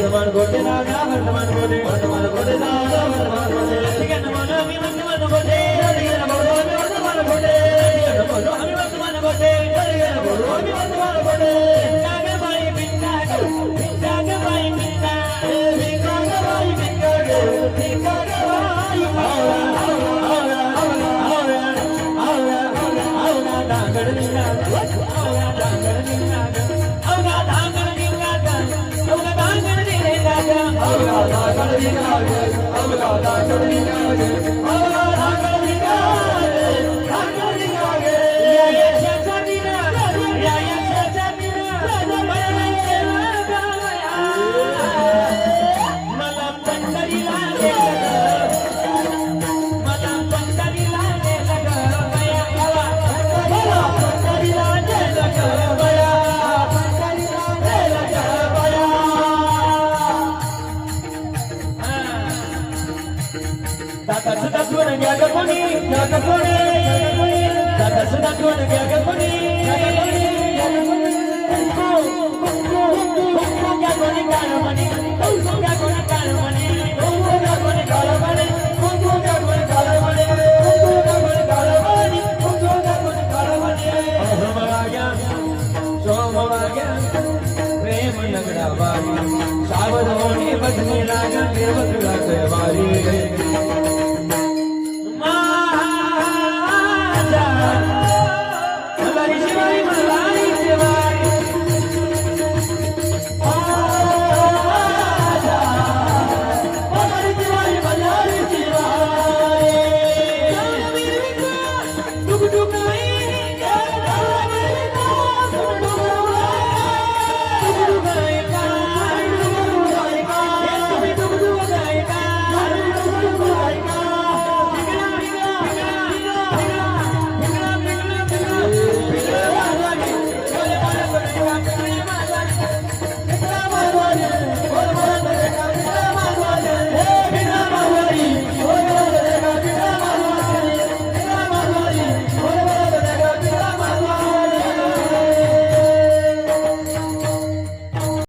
वर्तमान गोटे राजा वर्तमान गोटे राजा वर्तमान गोटे ठिकाण बोलो मी वर्तमान गोटे ठिकाण बोलो मी वर्तमान गोटे ठिकाण बोलो मी वर्तमान गोटे ठिकाण बोलो मी वर्तमान गोटे जाग बाई बिंदा जाग बाई बिंदा जाग बाई बिंदा जाग बाई डांगर दिंगा डांगर दिंगा औगा डांगर दिंगा औगा डांगर दिंगा औगा डांगर दिंगा औगा डांगर दिंगा औगा डांगर दिंगा डांगर दिंगा या या शचदिना या या शचदिना मला पंढरीला मला पंढरीला Tata sudah tuan jaga poni, jaga poni. Tata sudah tuan jaga poni, jaga poni, jaga poni. Jaga poni kalau mani, jaga poni kalau mani, jaga poni kalau mani, jaga poni kalau mani, jaga poni kalau mani, jaga poni kalau mani. Somalia, Somalia, प्रेम नगरा बारी, सावधानी बदनी लागा निर्वत लागे बारी.